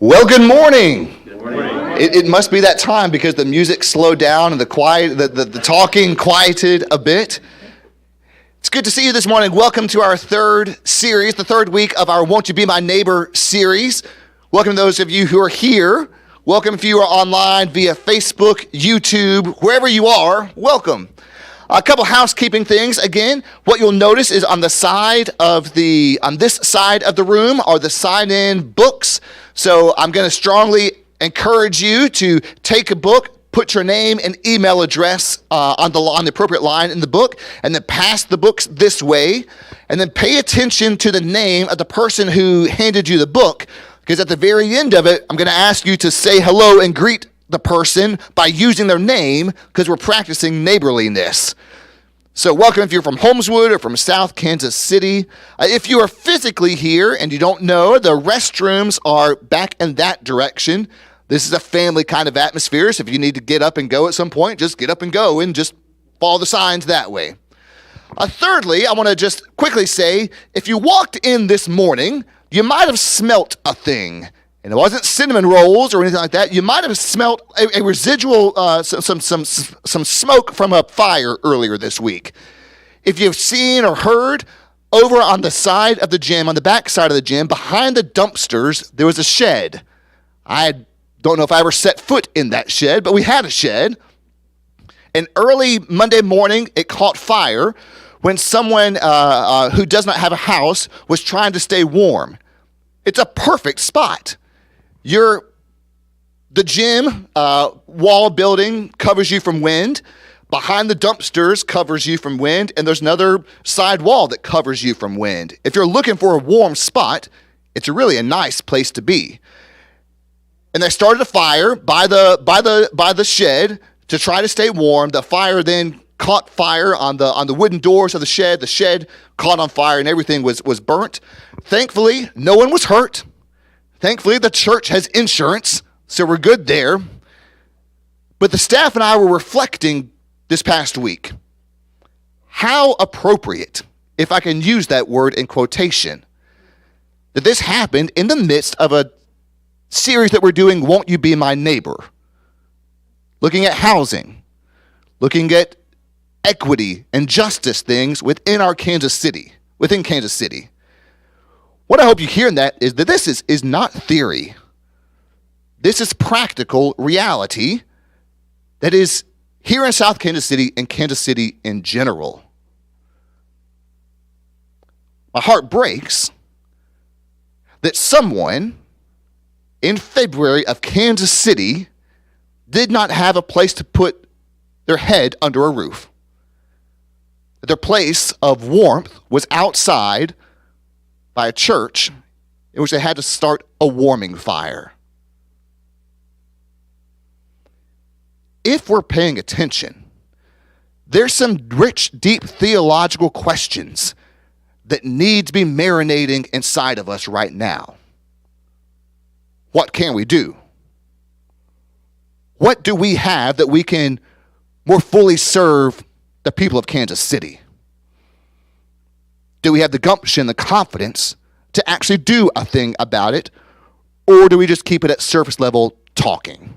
Well, good morning. Good morning. It must be that time because the music slowed down and the talking quieted a bit. It's good to see you this morning. Welcome to our third series, the third week of our Won't You Be My Neighbor series. Welcome to those of you who are here. Welcome if you are online via Facebook, YouTube, wherever you are, welcome. A couple housekeeping things. Again, what you'll notice is on this side of the room are the sign-in books. So I'm going to strongly encourage you to take a book, put your name and email address on the appropriate line in the book, and then pass the books this way, and then pay attention to the name of the person who handed you the book, because at the very end of it, I'm going to ask you to say hello and greet the person by using their name, because we're practicing neighborliness. So welcome if you're from Holmeswood or from South Kansas City. If you are physically here and you don't know, the restrooms are back in that direction. This is a family kind of atmosphere, so if you need to get up and go at some point, just get up and go and just follow the signs that way. Thirdly, I want to just quickly say, if you walked in this morning, you might have smelt a thing. And it wasn't cinnamon rolls or anything like that. You might have smelt a residual, some smoke from a fire earlier this week. If you've seen or heard, over on the side of the gym, on the back side of the gym, behind the dumpsters, there was a shed. I don't know if I ever set foot in that shed, but we had a shed. And early Monday morning, it caught fire when someone who does not have a house was trying to stay warm. It's a perfect spot. The gym wall building covers you from wind. Behind the dumpsters covers you from wind. And there's another side wall that covers you from wind. If you're looking for a warm spot, it's really a nice place to be. And they started a fire by the shed to try to stay warm. The fire then caught fire on the wooden doors of the shed. The shed caught on fire and everything was burnt. Thankfully, no one was hurt. Thankfully, the church has insurance, so we're good there. But the staff and I were reflecting this past week. How appropriate, if I can use that word in quotation, that this happened in the midst of a series that we're doing, Won't You Be My Neighbor? Looking at housing, looking at equity and justice things within Kansas City. What I hope you hear in that is that this is not theory. This is practical reality that is here in South Kansas City and Kansas City in general. My heart breaks that someone in February of Kansas City did not have a place to put their head under a roof. Their place of warmth was outside by a church in which they had to start a warming fire. If we're paying attention, there's some rich, deep theological questions that need to be marinating inside of us right now. What can we do? What do we have that we can more fully serve the people of Kansas City? Do we have the gumption, the confidence to actually do a thing about it? Or do we just keep it at surface level talking?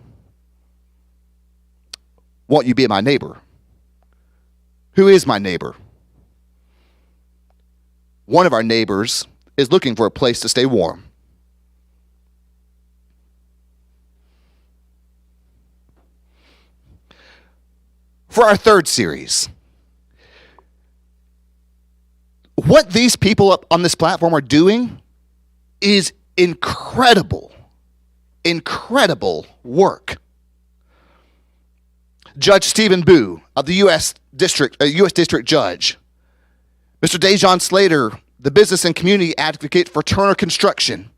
Won't you be my neighbor? Who is my neighbor? One of our neighbors is looking for a place to stay warm. For our third series, what these people up on this platform are doing is incredible work. Judge Stephen Bough of the U.S. District Judge, Mr. DeJ'on Slater, the business and community advocate for Turner Construction,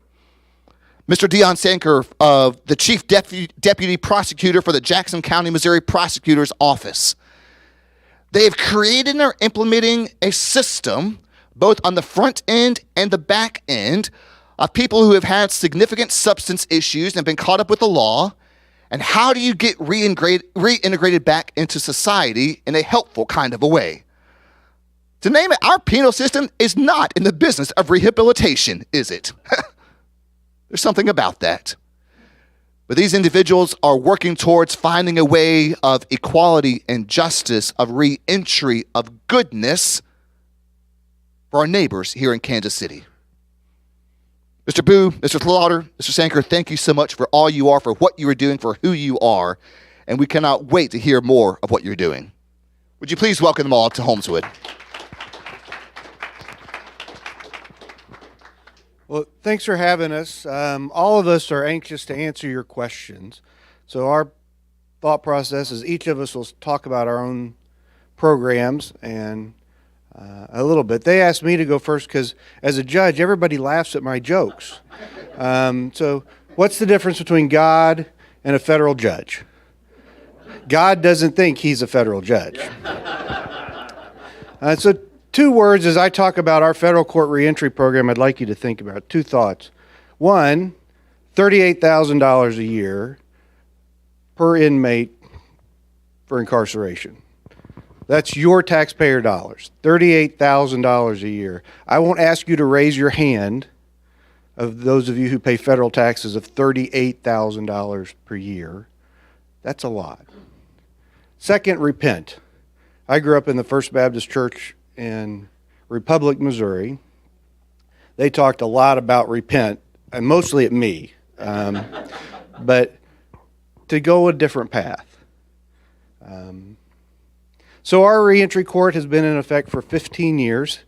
Mr. Dion Senker of the Chief Deputy Prosecutor for the Jackson County, Missouri Prosecutor's Office. They have created and are implementing a system, both on the front end and the back end, of people who have had significant substance issues and been caught up with the law, and how do you get reintegrated back into society in a helpful kind of a way. To name it, our penal system is not in the business of rehabilitation, is it? There's something about that. But these individuals are working towards finding a way of equality and justice, of re-entry, of goodness for our neighbors here in Kansas City. Mr. Bough, Mr. Slaughter, Mr. Sankar, thank you so much for all you are, for what you are doing, for who you are, and we cannot wait to hear more of what you're doing. Would you please welcome them all to Holmeswood? Well, thanks for having us. All of us are anxious to answer your questions. So our thought process is each of us will talk about our own programs and a little bit. They asked me to go first because as a judge, everybody laughs at my jokes. So what's the difference between God and a federal judge? God doesn't think he's a federal judge. So 2 words as I talk about our federal court reentry program I'd like you to think about. 2 thoughts. 1, $38,000 a year per inmate for incarceration. That's your taxpayer dollars, $38,000 a year. I won't ask you to raise your hand of those of you who pay federal taxes of $38,000 per year. That's a lot. Second, repent. I grew up in the First Baptist Church in Republic, Missouri. They talked a lot about repent, and mostly at me, but to go a different path. So our reentry court has been in effect for 15 years.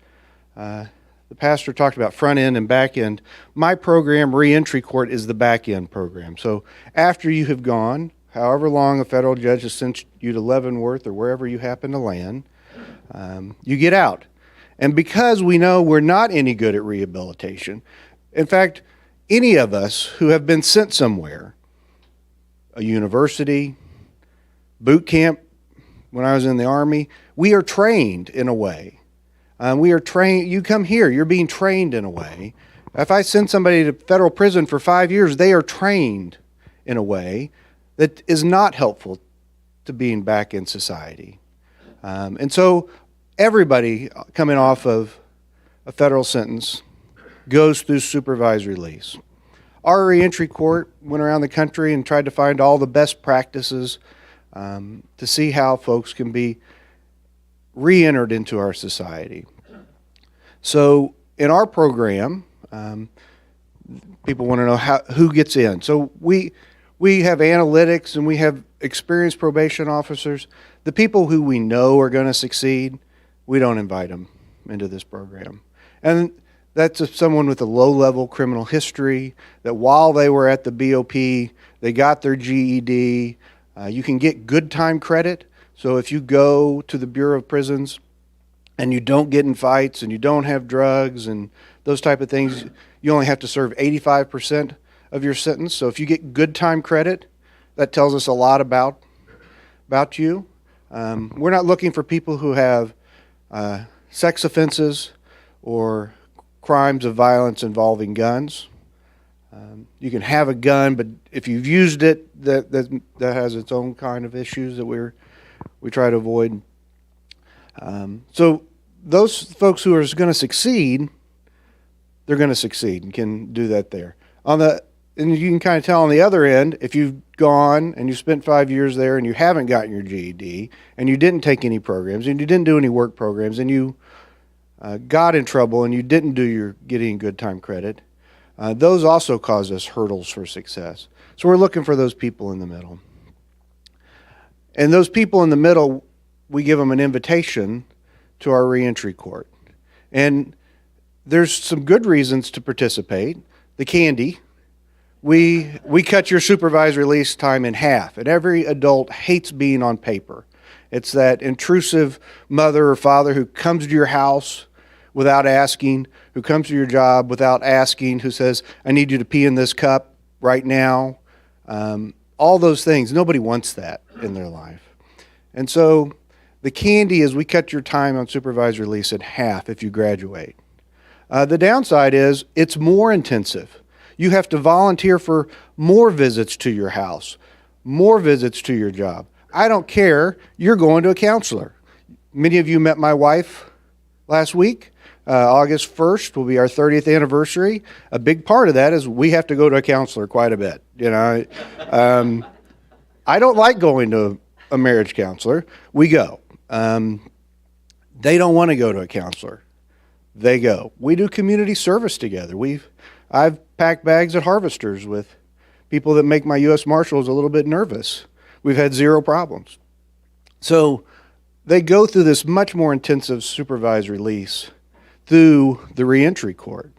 The pastor talked about front end and back end. My program, reentry court, is the back end program. So after you have gone, however long a federal judge has sent you to Leavenworth or wherever you happen to land, you get out. And because we know we're not any good at rehabilitation, in fact, any of us who have been sent somewhere, a university, boot camp, when I was in the Army, we are trained in a way. We are trained, you come here, you're being trained in a way. If I send somebody to federal prison for 5 years, they are trained in a way that is not helpful to being back in society. And so everybody coming off of a federal sentence goes through supervised release. Our reentry court went around the country and tried to find all the best practices to see how folks can be re-entered into our society. So in our program, people want to know who gets in. So we have analytics and we have experienced probation officers. The people who we know are going to succeed, we don't invite them into this program. And that's someone with a low-level criminal history, that while they were at the BOP, they got their GED. You can get good time credit. So if you go to the Bureau of Prisons and you don't get in fights and you don't have drugs and those type of things, you only have to serve 85% of your sentence. So if you get good time credit, that tells us a lot about you. We're not looking for people who have sex offenses or crimes of violence involving guns. You can have a gun, but if you've used it, that has its own kind of issues that we try to avoid. So those folks who are going to succeed, they're going to succeed and can do that there. And you can kind of tell on the other end, if you've gone and you spent 5 years there and you haven't gotten your GED and you didn't take any programs and you didn't do any work programs and you got in trouble and you didn't do your getting good time credit, those also cause us hurdles for success. So we're looking for those people in the middle. And those people in the middle, we give them an invitation to our reentry court. And there's some good reasons to participate. The candy. We cut your supervised release time in half, and every adult hates being on paper. It's that intrusive mother or father who comes to your house without asking, who comes to your job without asking, who says, I need you to pee in this cup right now. All those things, nobody wants that in their life. And so the candy is we cut your time on supervised release in half if you graduate. The downside is it's more intensive. You have to volunteer for more visits to your house, more visits to your job. I don't care, you're going to a counselor. Many of you met my wife last week. August 1st will be our 30th anniversary. A big part of that is we have to go to a counselor quite a bit. I don't like going to a marriage counselor. We go. They don't want to go to a counselor. They go. We do community service together. I've packed bags at Harvesters with people that make my U.S. Marshals a little bit nervous. We've had zero problems. So they go through this much more intensive supervised release through the reentry court.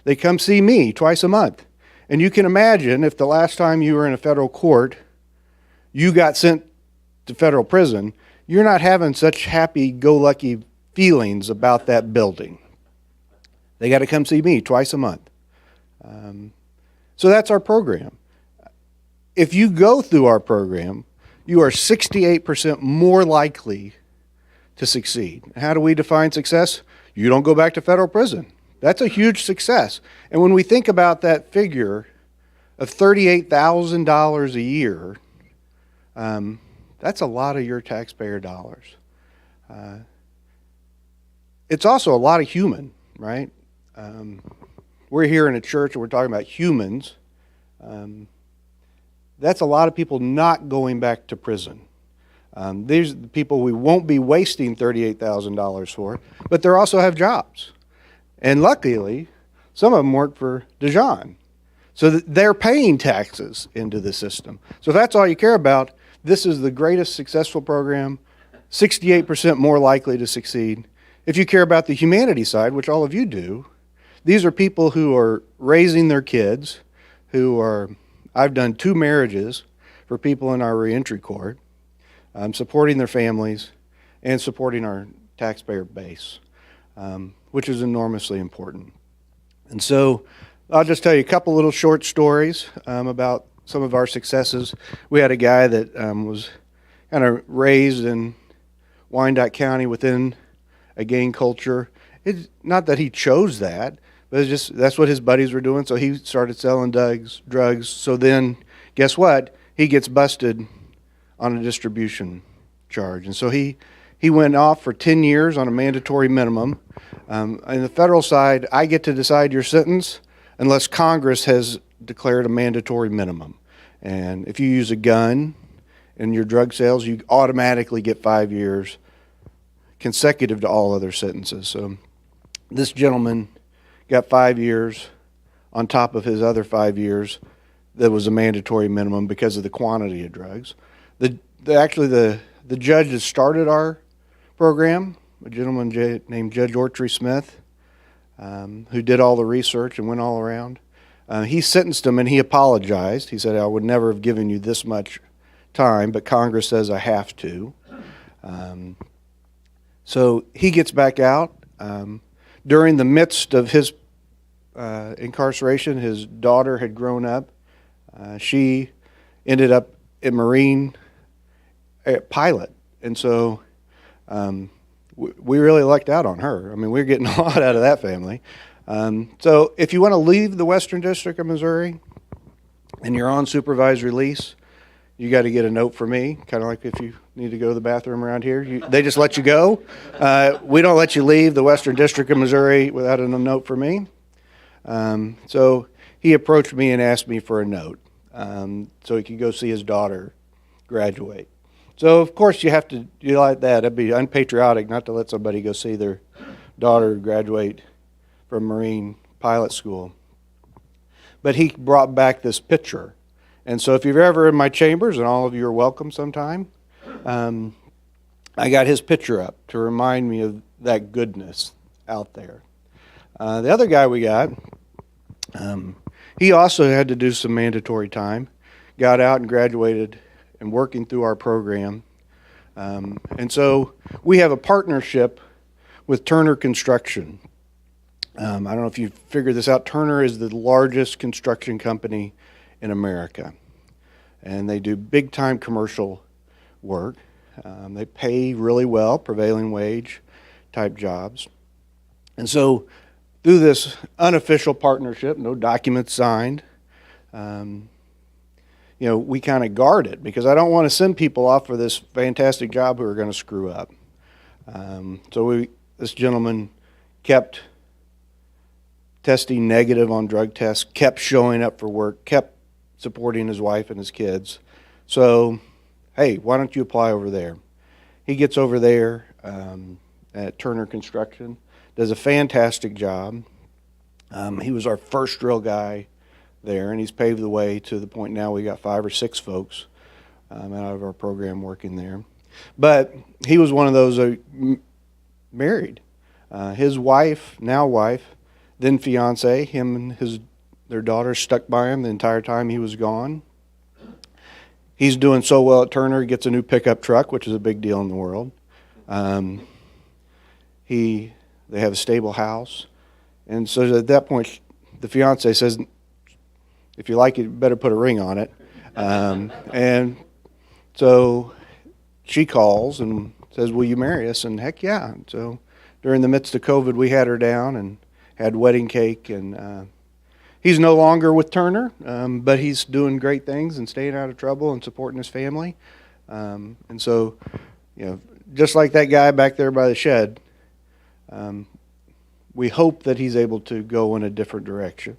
They come see me twice a month. And you can imagine if the last time you were in a federal court, you got sent to federal prison, you're not having such happy-go-lucky feelings about that building. They got to come see me twice a month. So that's our program. If you go through our program, you are 68% more likely to succeed. How do we define success? You don't go back to federal prison. That's a huge success. And when we think about that figure of $38,000 a year, that's a lot of your taxpayer dollars. It's also a lot of human, right? We're here in a church and we're talking about humans. That's a lot of people not going back to prison. These are the people we won't be wasting $38,000 for, but they also have jobs. And luckily, some of them work for DeJ'on. So they're paying taxes into the system. So if that's all you care about, this is the greatest successful program, 68% more likely to succeed. If you care about the humanity side, which all of you do, these are people who are raising their kids, I've done 2 marriages for people in our reentry court, supporting their families and supporting our taxpayer base, which is enormously important. And so I'll just tell you a couple little short stories about some of our successes. We had a guy that was kind of raised in Wyandotte County within a gang culture. It's not that he chose that, but it's just that's what his buddies were doing, so he started selling drugs. So then, guess what? He gets busted on a distribution charge. And so he went off for 10 years on a mandatory minimum. On the federal side, I get to decide your sentence unless Congress has declared a mandatory minimum. And if you use a gun in your drug sales, you automatically get 5 years consecutive to all other sentences. So this gentleman got 5 years on top of his other 5 years that was a mandatory minimum because of the quantity of drugs. Actually, the judge that started our program, a gentleman named Judge Ortry Smith, who did all the research and went all around, he sentenced him and he apologized. He said, I would never have given you this much time, but Congress says I have to. So he gets back out. During the midst of his incarceration, his daughter had grown up. She ended up a Marine pilot, and so we really lucked out on her. I mean, we're getting a lot out of that family. So if you want to leave the Western District of Missouri and you're on supervised release, you got to get a note from me, kind of like if you need to go to the bathroom around here. They just let you go. We don't let you leave the Western District of Missouri without a note from me. So he approached me and asked me for a note so he could go see his daughter graduate. So, of course, you like that. That'd be unpatriotic not to let somebody go see their daughter graduate from Marine pilot school. But he brought back this picture. And so if you're ever in my chambers, and all of you are welcome sometime, I got his picture up to remind me of that goodness out there. The other guy we got, he also had to do some mandatory time, got out and graduated and working through our program. And so we have a partnership with Turner Construction. I don't know if you figured this out. Turner is the largest construction company in America. And they do big-time commercial work. They pay really well, prevailing wage type jobs. And so through this unofficial partnership, no documents signed, we kind of guard it because I don't want to send people off for this fantastic job who are going to screw up. So this gentleman kept testing negative on drug tests, kept showing up for work, kept supporting his wife and his kids. So, hey, why don't you apply over there? He gets over there at Turner Construction, does a fantastic job. He was our first drill guy there, and he's paved the way to the point now we got 5 or 6 folks out of our program working there. But he was one of those married. His wife, now wife, then fiance, him and their daughter stuck by him the entire time he was gone. He's doing so well at Turner, he gets a new pickup truck, which is a big deal in the world. They have a stable house. And so at that point, the fiance says, if you like it, you better put a ring on it. And so she calls and says, will you marry us? And heck yeah. And so during the midst of COVID, we had her down and had wedding cake. And he's no longer with Turner, but he's doing great things and staying out of trouble and supporting his family. And so, just like that guy back there by the shed, we hope that he's able to go in a different direction.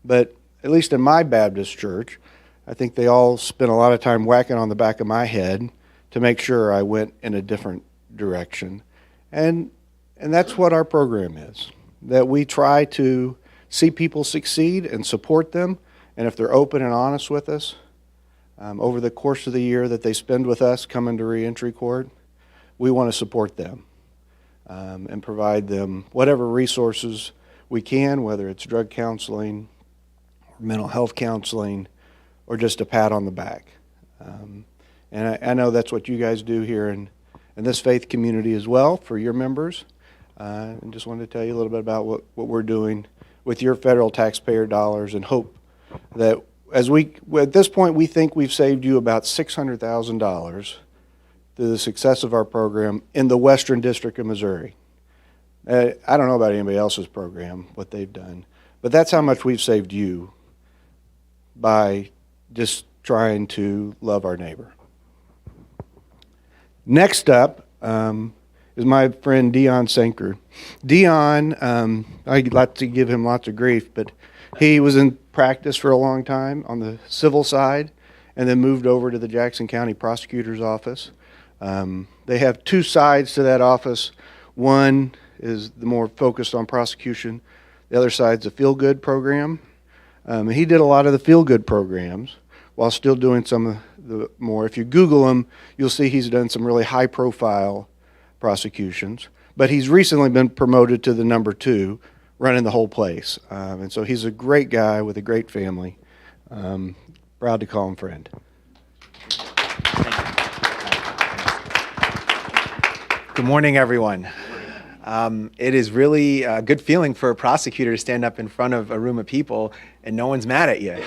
But at least in my Baptist church, I think they all spent a lot of time whacking on the back of my head to make sure I went in a different direction. And that's what our program is, that we try to see people succeed and support them. And if they're open and honest with us, over the course of the year that they spend with us coming to reentry court, we want to support them and provide them whatever resources we can, whether it's drug counseling, or mental health counseling, or just a pat on the back. And I know that's what you guys do here in this faith community as well for your members. And just wanted to tell you a little bit about what we're doing with your federal taxpayer dollars, and hope that at this point, we think we've saved you about $600,000 through the success of our program in the Western District of Missouri. I don't know about anybody else's program, what they've done, but that's how much we've saved you by just trying to love our neighbor. Next up is my friend Dion Senker. Dion, I'd like to give him lots of grief, but he was in practice for a long time on the civil side and then moved over to the Jackson County Prosecutor's office. They have 2 sides to that office. One is the more focused on prosecution. The other side's a feel-good program. He did a lot of the feel-good programs while still doing some of the more. If you Google him, you'll see he's done some really high-profile prosecutions. But he's recently been promoted to the number 2, running the whole place. And so he's a great guy with a great family. Proud to call him friend. Good morning, everyone. It is really a good feeling for a prosecutor to stand up in front of a room of people and no one's mad at you.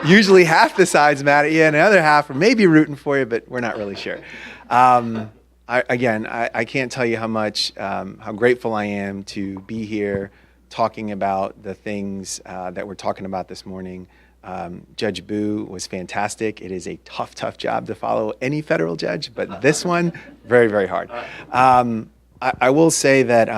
Usually half the side's mad at you and the other half are maybe rooting for you, but we're not really sure. I can't tell you how grateful I am to be here talking about the things that we're talking about this morning. Judge Bough was fantastic. It is a tough job to follow any federal judge, but this one, very, very hard. I will say that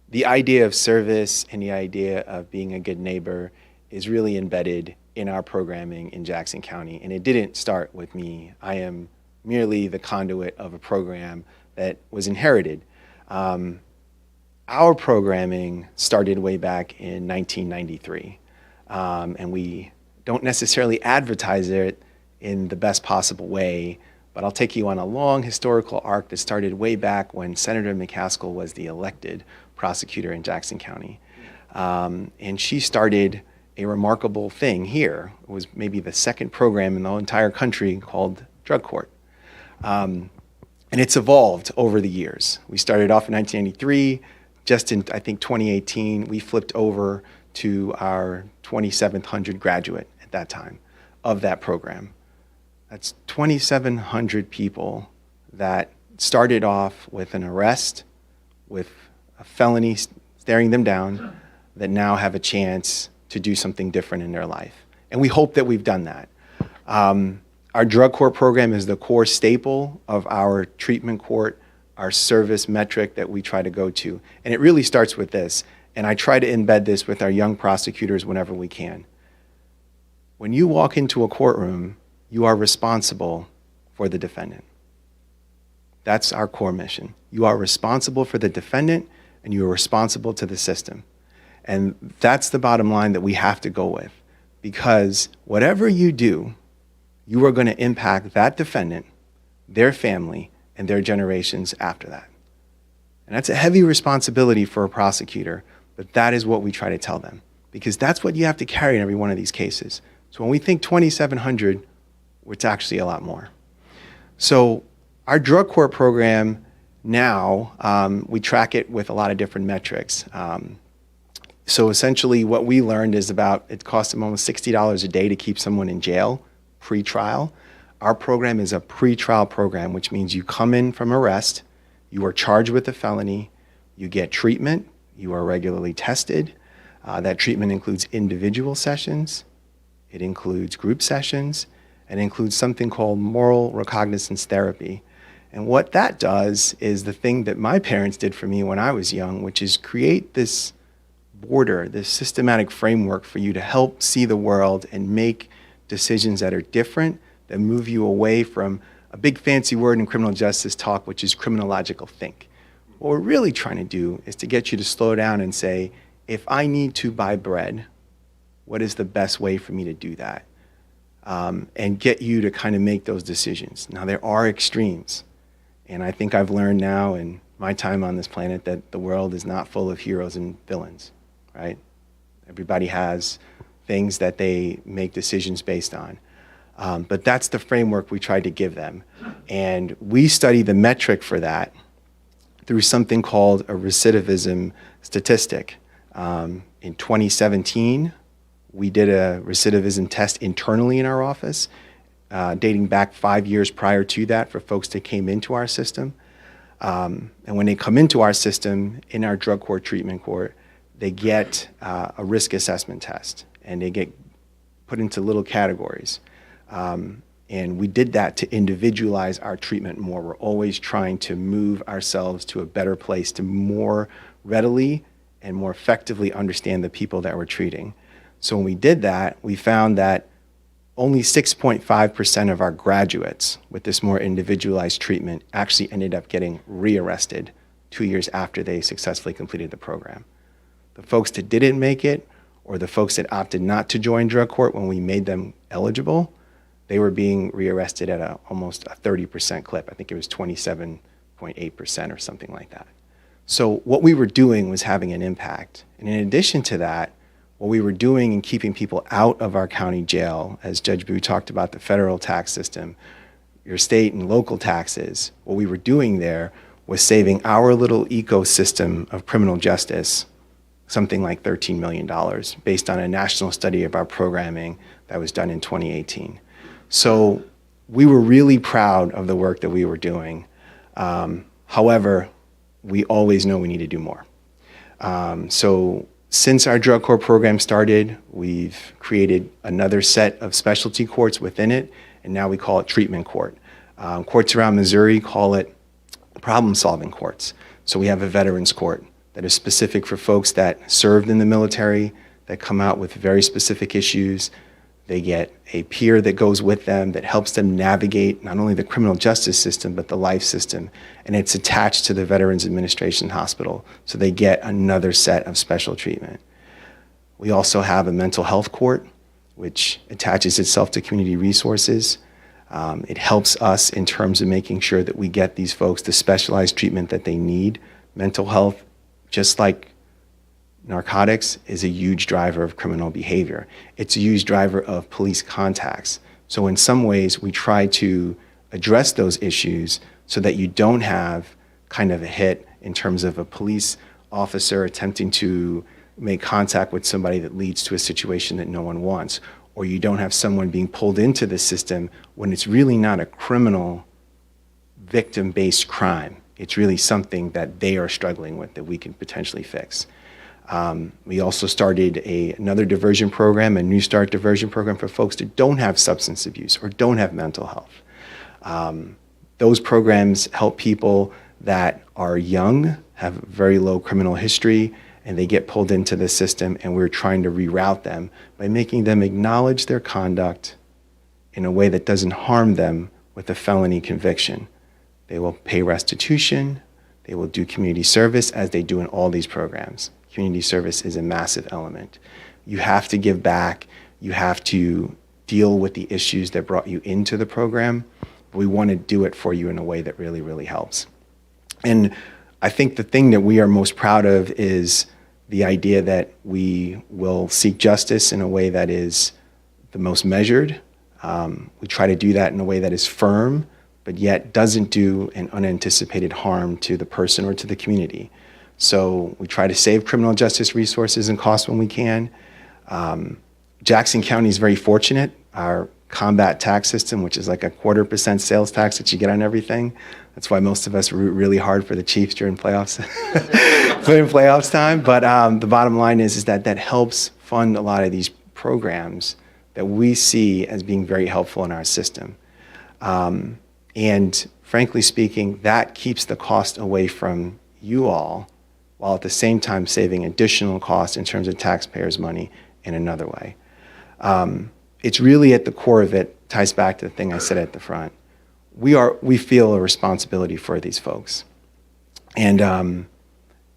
the idea of service and the idea of being a good neighbor is really embedded in our programming in Jackson County, and it didn't start with me. I am merely the conduit of a program that was inherited. Our programming started way back in 1993, and we don't necessarily advertise it in the best possible way, but I'll take you on a long historical arc that started way back when Senator McCaskill was the elected prosecutor in Jackson County. And she started a remarkable thing here. It was maybe the second program in the entire country called drug court. And it's evolved over the years. We started off in 1993. Just in, I think, 2018, we flipped over to our 2,700 graduate at that time of that program. That's 2,700 people that started off with an arrest, with a felony staring them down, that now have a chance to do something different in their life. And we hope that we've done that. Our drug court program is the core staple of our treatment court, our service metric that we try to go to. And it really starts with this. and I try to embed this with our young prosecutors whenever we can. When you walk into a courtroom, you are responsible for the defendant. That's our core mission. You are responsible for the defendant, and you are responsible to the system. And that's the bottom line that we have to go with, because whatever you do, you are going to impact that defendant, their family, and their generations after that. And that's a heavy responsibility for a prosecutor, but that is what we try to tell them, because that's what you have to carry in every one of these cases. So when we think 2,700, it's actually a lot more. So our drug court program now, we track it with a lot of different metrics. So essentially what we learned is it costs them almost $60 a day to keep someone in jail pre-trial. Our program is a pre-trial program, which means you come in from arrest, you are charged with a felony, you get treatment, you are regularly tested. That treatment includes individual sessions, it includes group sessions, and includes something called moral recognizance therapy. And what that does is the thing that my parents did for me when I was young, which is create this border, this systematic framework for you to help see the world and make decisions that are different, that move you away from a big fancy word in criminal justice talk, which is criminological think. What we're really trying to do is to get you to slow down and say, if I need to buy bread, what is the best way for me to do that? And get you to kind of make those decisions. Now, there are extremes. And I think I've learned now in my time on this planet that the world is not full of heroes and villains, right? Everybody has things that they make decisions based on. But that's the framework we tried to give them. And we study the metric for that through something called a recidivism statistic. In 2017, we did a recidivism test internally in our office, dating back 5 years prior to that for folks that came into our system. And when they come into our system, in our drug court, treatment court, they get a risk assessment test, and they get put into little categories. And we did that to individualize our treatment more. We're always trying to move ourselves to a better place, to more readily and more effectively understand the people that we're treating. So when we did that, we found that only 6.5% of our graduates with this more individualized treatment actually ended up getting rearrested 2 years after they successfully completed the program. The folks that didn't make it, or the folks that opted not to join drug court when we made them eligible, they were being rearrested at almost a 30% clip. I think it was 27.8% or something like that. So what we were doing was having an impact. And in addition to that, what we were doing in keeping people out of our county jail, as Judge Bough talked about the federal tax system, your state and local taxes, what we were doing there was saving our little ecosystem of criminal justice something like $13 million based on a national study of our programming that was done in 2018. So we were really proud of the work that we were doing. However, we always know we need to do more. So since our drug court program started, we've created another set of specialty courts within it, and now we call it treatment court. Courts around Missouri call it problem-solving courts. So we have a veterans court that is specific for folks that served in the military, that come out with very specific issues. They get a peer that goes with them that helps them navigate not only the criminal justice system, but the life system. And it's attached to the Veterans Administration Hospital, so they get another set of special treatment. We also have a mental health court, which attaches itself to community resources. It helps us in terms of making sure that we get these folks the specialized treatment that they need. Mental health, just like narcotics, is a huge driver of criminal behavior. It's a huge driver of police contacts. So in some ways, we try to address those issues so that you don't have kind of a hit in terms of a police officer attempting to make contact with somebody that leads to a situation that no one wants, or you don't have someone being pulled into the system when it's really not a criminal victim-based crime. It's really something that they are struggling with that we can potentially fix. We also started another diversion program, a New Start diversion program for folks that don't have substance abuse or don't have mental health. Those programs help people that are young, have very low criminal history, and they get pulled into the system, and we're trying to reroute them by making them acknowledge their conduct in a way that doesn't harm them with a felony conviction. They will pay restitution, they will do community service as they do in all these programs. Community service is a massive element. You have to give back, you have to deal with the issues that brought you into the program, but we want to do it for you in a way that really, really helps. And I think the thing that we are most proud of is the idea that we will seek justice in a way that is the most measured. We try to do that in a way that is firm, but yet doesn't do an unanticipated harm to the person or to the community. So we try to save criminal justice resources and costs when we can. Jackson County is very fortunate. Our combat tax system, which is like a 0.25% sales tax that you get on everything. That's why most of us root really hard for the Chiefs during playoffs, during playoffs time. But the bottom line is that that helps fund a lot of these programs that we see as being very helpful in our system. And frankly speaking, that keeps the cost away from you all, while at the same time saving additional costs in terms of taxpayers' money in another way. It's really at the core of it, ties back to the thing I said at the front. We feel a responsibility for these folks. And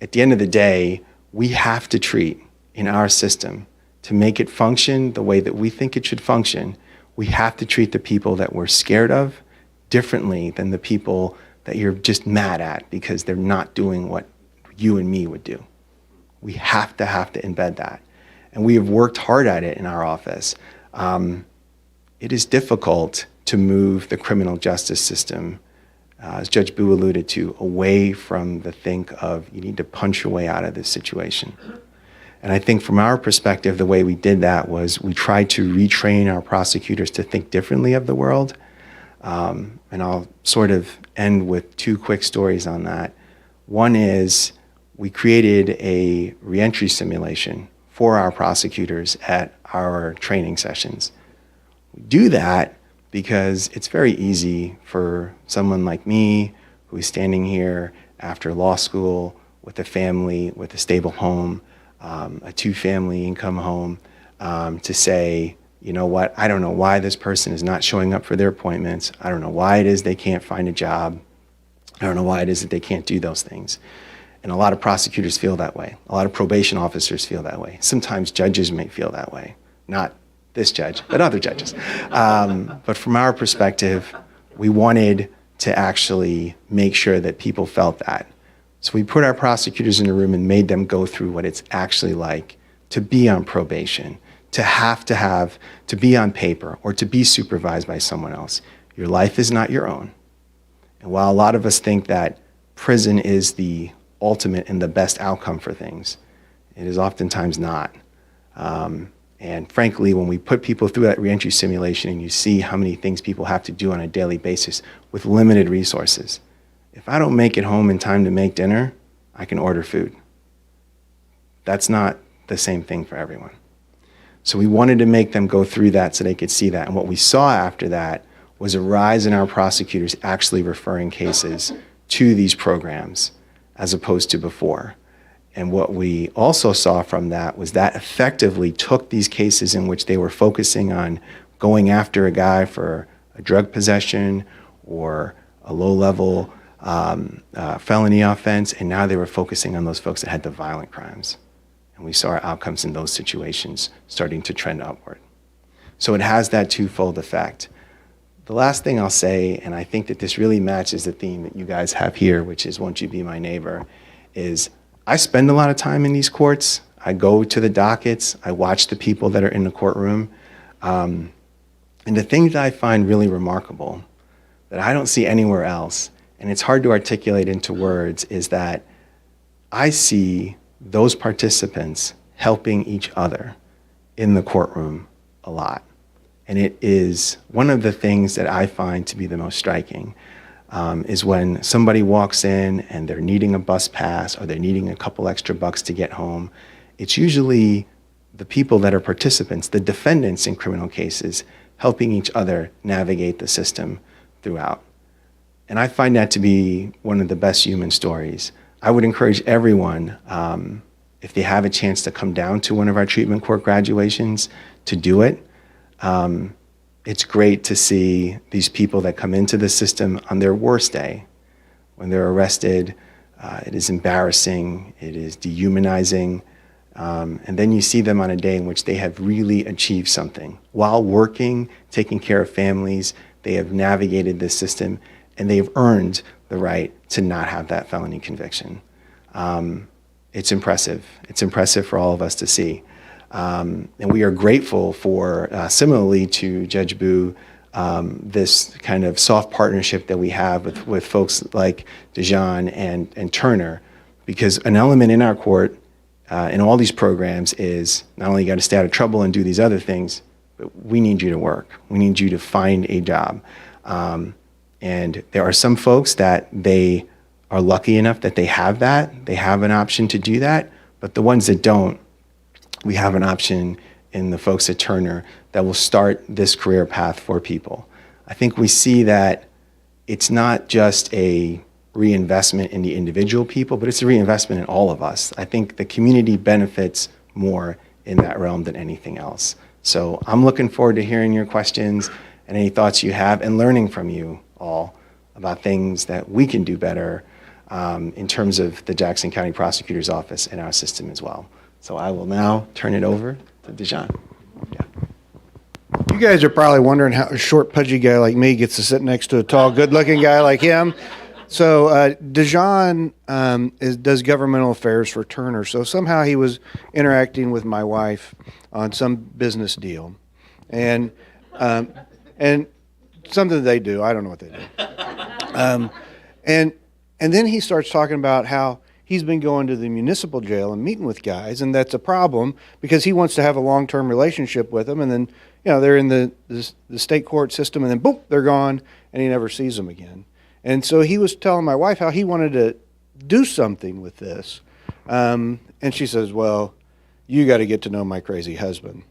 at the end of the day, we have to treat in our system, to make it function the way that we think it should function, we have to treat the people that we're scared of differently than the people that you're just mad at because they're not doing what you and me would do. We have to embed that. And we have worked hard at it in our office. It is difficult to move the criminal justice system, as Judge Bough alluded to, away from the think of you need to punch your way out of this situation. And I think from our perspective, the way we did that was we tried to retrain our prosecutors to think differently of the world. And I'll sort of end with two quick stories on that. One is we created a reentry simulation for our prosecutors at our training sessions. We do that because it's very easy for someone like me who is standing here after law school with a family, with a stable home, a two-family income home, to say, you know what, I don't know why this person is not showing up for their appointments. I don't know why it is they can't find a job. I don't know why it is that they can't do those things. And a lot of prosecutors feel that way. A lot of probation officers feel that way. Sometimes judges may feel that way. Not this judge, but other judges. But from our perspective, we wanted to actually make sure that people felt that. So we put our prosecutors in a room and made them go through what it's actually like to be on probation, to be on paper, or to be supervised by someone else. Your life is not your own. And while a lot of us think that prison is the ultimate and the best outcome for things, it is oftentimes not. And frankly, when we put people through that reentry simulation and you see how many things people have to do on a daily basis with limited resources, if I don't make it home in time to make dinner, I can order food. That's not the same thing for everyone. So we wanted to make them go through that so they could see that. And what we saw after that was a rise in our prosecutors actually referring cases to these programs as opposed to before. And what we also saw from that was that effectively took these cases in which they were focusing on going after a guy for a drug possession or a low-level felony offense, and now they were focusing on those folks that had the violent crimes. And we saw our outcomes in those situations starting to trend upward. So it has that twofold effect. The last thing I'll say, and I think that this really matches the theme that you guys have here, which is Won't You Be My Neighbor, is I spend a lot of time in these courts. I go to the dockets. I watch the people that are in the courtroom. And the thing that I find really remarkable that I don't see anywhere else, and it's hard to articulate into words, is that I see those participants helping each other in the courtroom a lot. And it is one of the things that I find to be the most striking, is when somebody walks in and they're needing a bus pass or they're needing a couple extra bucks to get home. It's usually the people that are participants, the defendants in criminal cases, helping each other navigate the system throughout. And I find that to be one of the best human stories. I would encourage everyone if they have a chance to come down to one of our treatment court graduations, to do it. It's great to see these people that come into the system on their worst day, when they're arrested. It is embarrassing, it is dehumanizing, and then you see them on a day in which they have really achieved something. While working, taking care of families, they have navigated this system, and they've earned the right to not have that felony conviction. It's impressive. It's impressive for all of us to see. And we are grateful for, similarly to Judge Bough, this kind of soft partnership that we have with folks like DeJ'on and Turner, because an element in our court, in all these programs, is not only you got to stay out of trouble and do these other things, but we need you to work. We need you to find a job. And there are some folks that they are lucky enough that they have that. They have an option to do that. But the ones that don't, we have an option in the folks at Turner that will start this career path for people. I think we see that it's not just a reinvestment in the individual people, but it's a reinvestment in all of us. I think the community benefits more in that realm than anything else. So I'm looking forward to hearing your questions and any thoughts you have, and learning from you all about things that we can do better in terms of the Jackson County Prosecutor's Office and our system as well. So I will now turn it over to DeJ'on. Yeah. You guys are probably wondering how a short, pudgy guy like me gets to sit next to a tall, good-looking guy like him. So DeJ'on does governmental affairs for Turner. So somehow he was interacting with my wife on some business deal, and something they do. I don't know what they do. And then he starts talking about how he's been going to the municipal jail and meeting with guys, and that's a problem because he wants to have a long-term relationship with them, and then they're in the state court system, and then boom, they're gone, and he never sees them again. And so he was telling my wife how he wanted to do something with this, and she says, "Well, you got to get to know my crazy husband."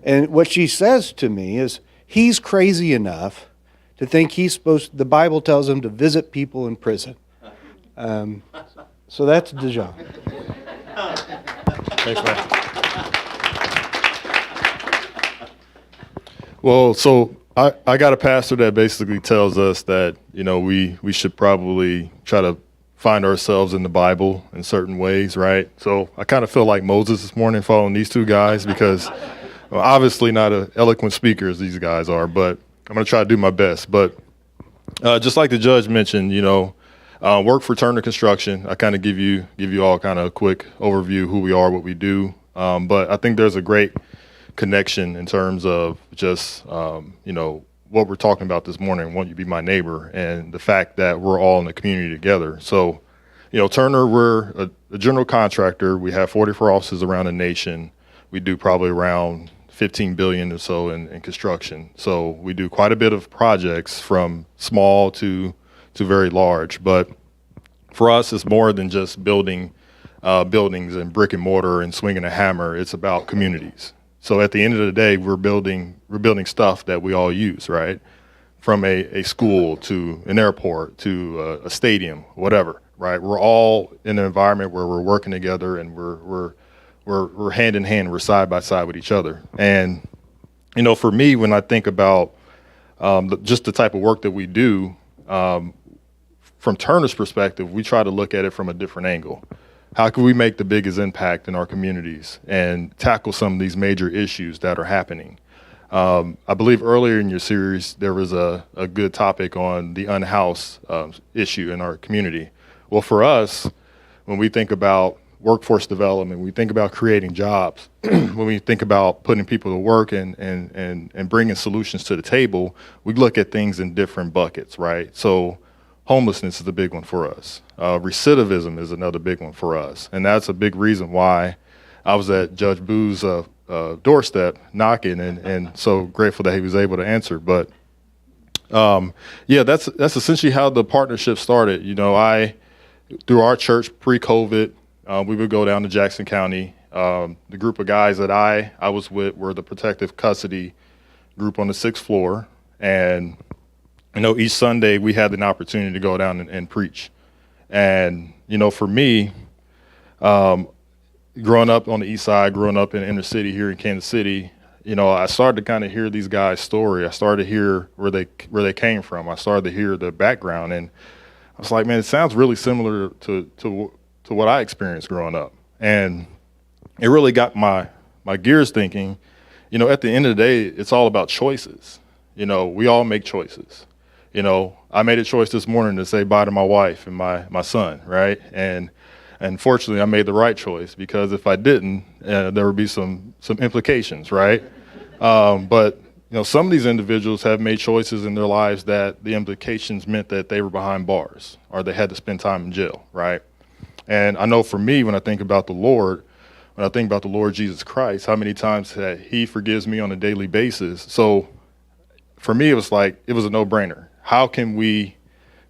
And what she says to me is, he's crazy enough to think the Bible tells him to visit people in prison. So that's DeJ'on. Thanks, man. Well, so I got a pastor that basically tells us that, we should probably try to find ourselves in the Bible in certain ways, right? So I kind of feel like Moses this morning following these two guys because obviously not an eloquent speaker as these guys are, but I'm going to try to do my best. But just like the judge mentioned, work for Turner Construction. I kind of give you all kind of a quick overview who we are, what we do. But I think there's a great connection in terms of just, what we're talking about this morning, Won't You Be My Neighbor, and the fact that we're all in the community together. So, Turner, we're a general contractor. We have 44 offices around the nation. We do probably around 15 billion or so in construction. So we do quite a bit of projects from small to very large. But for us, it's more than just building buildings and brick and mortar and swinging a hammer. It's about communities. So at the end of the day, we're building stuff that we all use, right? From a school to an airport to a stadium, whatever, right? We're all in an environment where we're working together and we're hand in hand, we're side by side with each other. And, for me, when I think about just the type of work that we do, from Turner's perspective, we try to look at it from a different angle. How can we make the biggest impact in our communities and tackle some of these major issues that are happening? I believe earlier in your series, there was a good topic on the unhoused issue in our community. Well, for us, when we think about workforce development, we think about creating jobs, when we think about putting people to work and bringing solutions to the table, we look at things in different buckets, right? So homelessness is a big one for us. Recidivism is another big one for us. And that's a big reason why I was at Judge Bough's doorstep knocking, and so grateful that he was able to answer. But that's essentially how the partnership started. Through our church pre-COVID, we would go down to Jackson County. The group of guys that I was with were the protective custody group on the 6th floor. And, each Sunday we had an opportunity to go down and preach. And, for me, growing up on the east side, growing up in the inner city here in Kansas City, I started to kind of hear these guys' story. I started to hear where they came from. I started to hear the background, and I was like, man, it sounds really similar to what I experienced growing up. And it really got my gears thinking. At the end of the day, it's all about choices. We all make choices. I made a choice this morning to say bye to my wife and my son, right? And fortunately, I made the right choice, because if I didn't, there would be some implications, right? But some of these individuals have made choices in their lives that the implications meant that they were behind bars or they had to spend time in jail, right? And I know for me, when I think about the Lord Jesus Christ, how many times that he forgives me on a daily basis. So for me, it was a no-brainer. How can we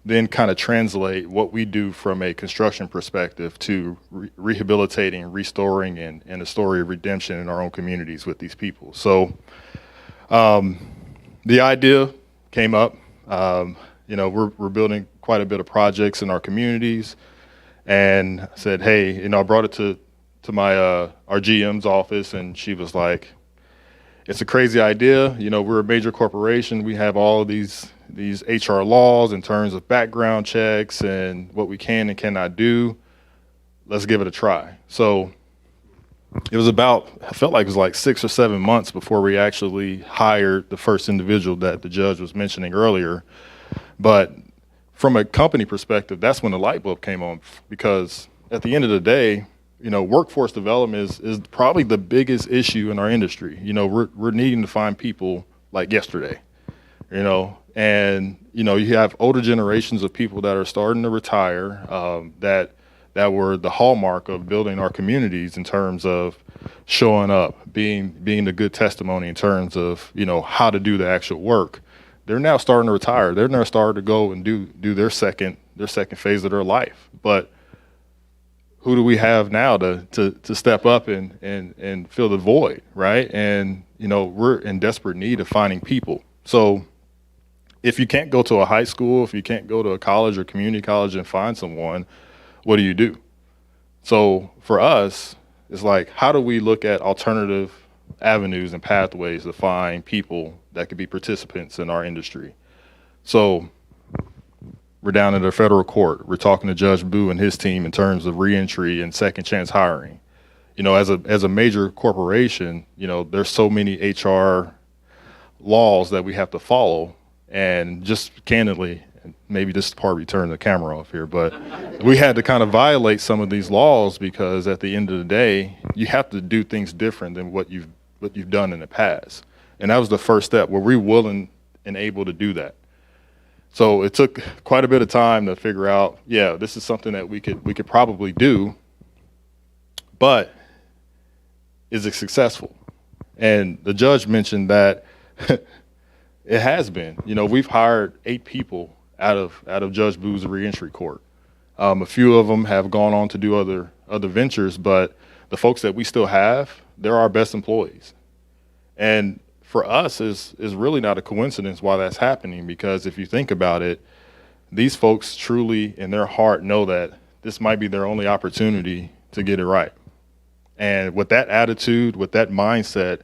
then kind of translate what we do from a construction perspective to rehabilitating, restoring, and a story of redemption in our own communities with these people? So the idea came up. We're building quite a bit of projects in our communities, and I said, hey, I brought it to my our GM's office, and she was like, it's a crazy idea. We're a major corporation. We have all of these HR laws in terms of background checks and what we can and cannot do. Let's give it a try. So I felt like it was like 6 or 7 months before we actually hired the first individual that the judge was mentioning earlier. But from a company perspective, that's when the light bulb came on, because at the end of the day, workforce development is probably the biggest issue in our industry. We're needing to find people like yesterday, and you have older generations of people that are starting to retire, that were the hallmark of building our communities in terms of showing up, being the good testimony in terms of, how to do the actual work. They're now starting to retire. They're now starting to go and do their second phase of their life. But who do we have now to step up and fill the void, right? And, we're in desperate need of finding people. So if you can't go to a high school, if you can't go to a college or community college and find someone, what do you do? So for us, it's like, how do we look at alternative avenues and pathways to find people that could be participants in our industry? So we're down at a federal court. We're talking to Judge Bough and his team in terms of reentry and second chance hiring. As a major corporation, there's so many HR laws that we have to follow. And just candidly, maybe this is the part we turn the camera off here, but we had to kind of violate some of these laws, because at the end of the day, you have to do things different than what you've done in the past. And that was the first step. Were we willing and able to do that? So it took quite a bit of time to figure out, this is something that we could probably do, but is it successful? And the judge mentioned that it has been. We've hired 8 people out of Judge Bough's reentry court. A few of them have gone on to do other ventures, but the folks that we still have, they're our best employees. And for us, is really not a coincidence why that's happening, because if you think about it, these folks truly in their heart know that this might be their only opportunity to get it right. And with that attitude, with that mindset,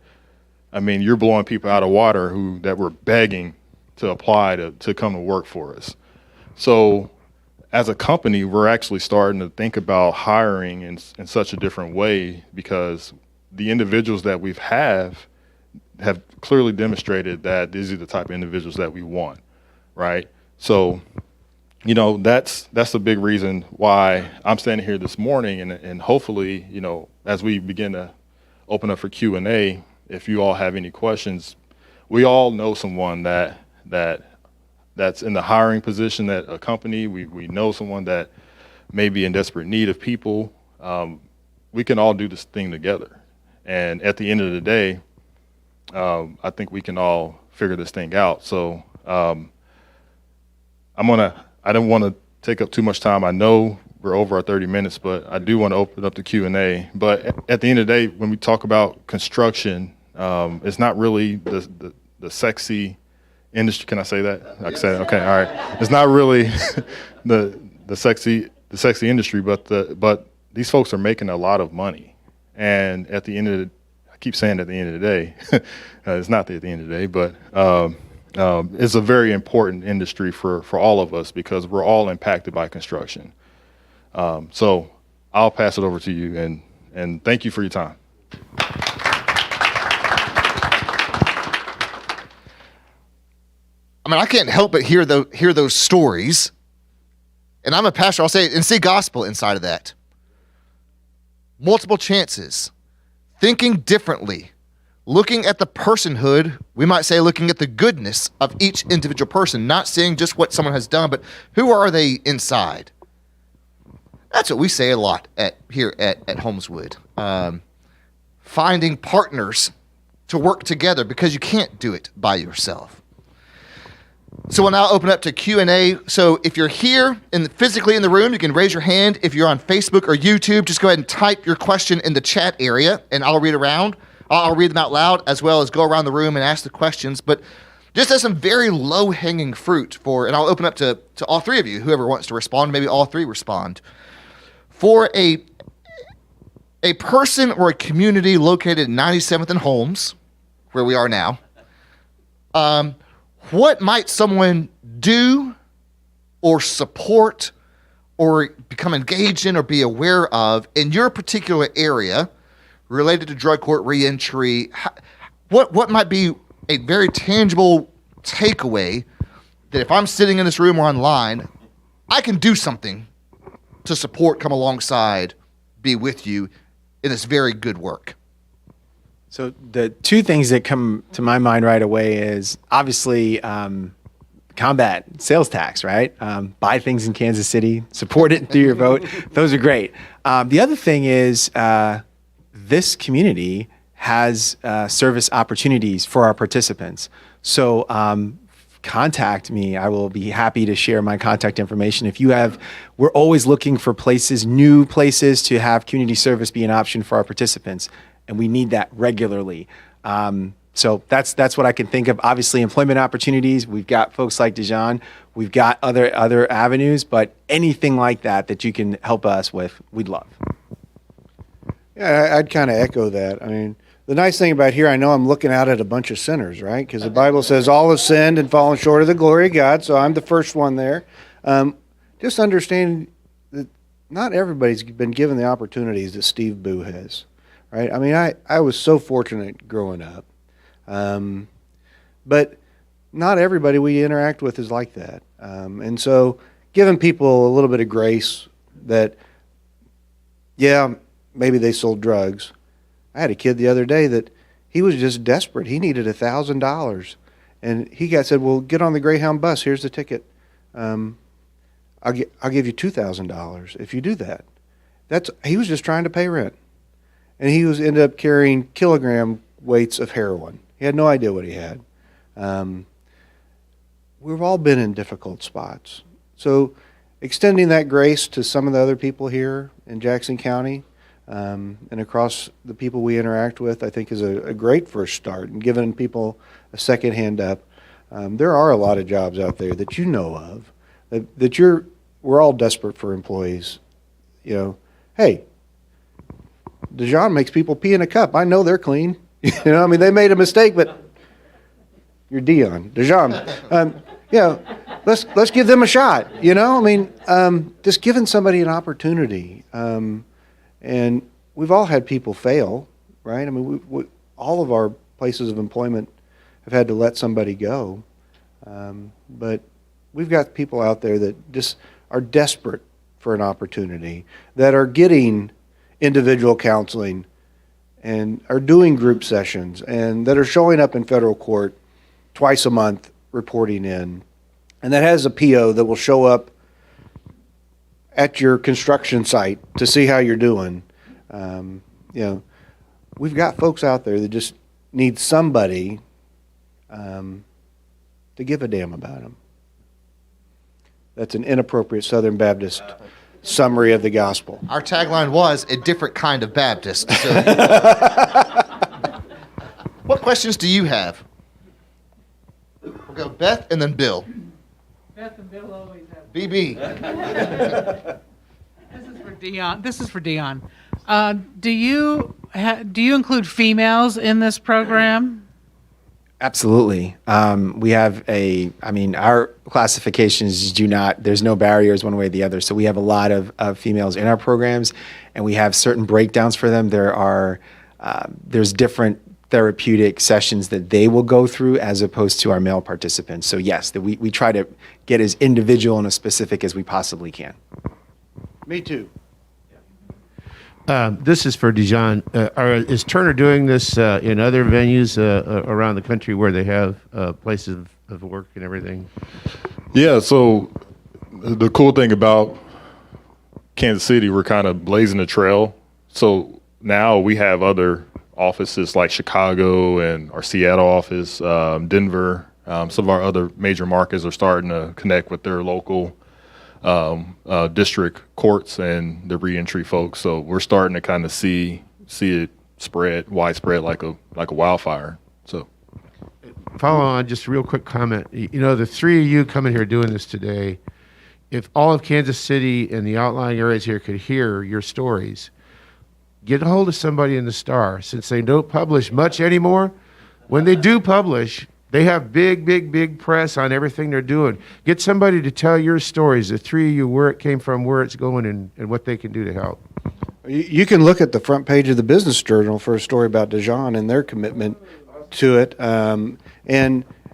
you're blowing people out of water that were begging to apply to come to work for us. So as a company, we're actually starting to think about hiring in such a different way, because the individuals that we've have clearly demonstrated that these are the type of individuals that we want, right? So, that's a big reason why I'm standing here this morning, and hopefully, as we begin to open up for Q&A, if you all have any questions, we all know someone that's in the hiring position at a company. We know someone that may be in desperate need of people. We can all do this thing together. And at the end of the day, I think we can all figure this thing out. So I don't want to take up too much time. I know we're over our 30 minutes, but I do want to open up the Q&A. But at the end of the day, when we talk about construction, it's not really the sexy industry. Can I say that? I can say that. Okay, all right. It's not really the sexy industry, but these folks are making a lot of money, And at the end of the, I keep saying at the end of the day, it's not at the end of the day, but it's a very important industry for all of us because we're all impacted by construction. So I'll pass it over to you, and thank you for your time. I mean, I can't help but hear those stories. And I'm a pastor, I'll say it, and see gospel inside of that. Multiple chances, thinking differently, looking at the personhood, we might say looking at the goodness of each individual person, not seeing just what someone has done, but who are they inside? That's what we say a lot here at Holmeswood. Finding partners to work together because you can't do it by yourself. So we'll now open up to Q&A. So if you're here physically in the room, you can raise your hand. If you're on Facebook or YouTube, just go ahead and type your question in the chat area, and I'll read them out loud, as well as go around the room and ask the questions. But just as some very low-hanging fruit and I'll open up to all three of you, whoever wants to respond, maybe all three respond. For a person or a community located at 97th and Holmes, where we are now, what might someone do or support or become engaged in or be aware of in your particular area related to drug court reentry? What might be a very tangible takeaway that if I'm sitting in this room or online, I can do something to support, come alongside, be with you in this very good work? So the two things that come to my mind right away is obviously combat sales tax, right? Buy things in Kansas City, support it through your vote. Those are great. The other thing is this community has service opportunities for our participants. So contact me. I will be happy to share my contact information. We're always looking for new places to have community service be an option for our participants. And we need that regularly. So that's what I can think of. Obviously, employment opportunities. We've got folks like DeJ'on. We've got other avenues, but anything like that you can help us with, we'd love. Yeah, I'd kind of echo that. I mean, the nice thing about here, I know I'm looking out at a bunch of sinners, right? Because the Bible says all have sinned and fallen short of the glory of God, so I'm the first one there. Just understand that not everybody's been given the opportunities that Steve Bough has. Right? I mean, I was so fortunate growing up. But not everybody we interact with is like that. And so giving people a little bit of grace that, yeah, maybe they sold drugs. I had a kid the other day that he was just desperate. He needed $1,000. And he said, well, get on the Greyhound bus. Here's the ticket. I'll give you $2,000 if you do that. He was just trying to pay rent. And he ended up carrying kilogram weights of heroin. He had no idea what he had. We've all been in difficult spots. So extending that grace to some of the other people here in Jackson County and across the people we interact with, I think is a great first start, and giving people a second hand up. There are a lot of jobs out there that you know of we're all desperate for employees. You know, hey, DeJ'on makes people pee in a cup. I know they're clean. I mean, they made a mistake, but you're Dion. DeJ'on. Let's give them a shot. I mean, just giving somebody an opportunity. And we've all had people fail, right? I mean, all of our places of employment have had to let somebody go. But we've got people out there that just are desperate for an opportunity, that are getting individual counseling and are doing group sessions, and that are showing up in federal court twice a month reporting in, and that has a PO that will show up at your construction site to see how you're doing. We've got folks out there that just need somebody to give a damn about them. That's an inappropriate Southern Baptist summary of the gospel. Our tagline was a different kind of Baptist. So. What questions do you have? We'll go Beth and then Bill. Beth and Bill always have. BB. This is for Dion. Do you do you include females in this program? Absolutely. We have our classifications there's no barriers one way or the other. So we have a lot of females in our programs, and we have certain breakdowns for them. There's different therapeutic sessions that they will go through as opposed to our male participants. So yes, we try to get as individual and as specific as we possibly can. Me too. This is for DeJ'on. Is Turner doing this in other venues around the country where they have places of work and everything? Yeah, so the cool thing about Kansas City, we're kind of blazing a trail. So now we have other offices like Chicago and our Seattle office, Denver. Some of our other major markets are starting to connect with their local district courts and the reentry folks. So we're starting to kind of see it widespread like a wildfire. So Follow on, just a real quick comment. You know, the three of you coming here doing this today, if all of Kansas City and the outlying areas here could hear your stories, get a hold of somebody in the Star. Since they don't publish much anymore, when they do publish, they have big press on everything they're doing. Get somebody to tell your stories, the three of you, where it came from, where it's going, and what they can do to help. You can look at the front page of the Business Journal for a story about DeJ'on and their commitment to it.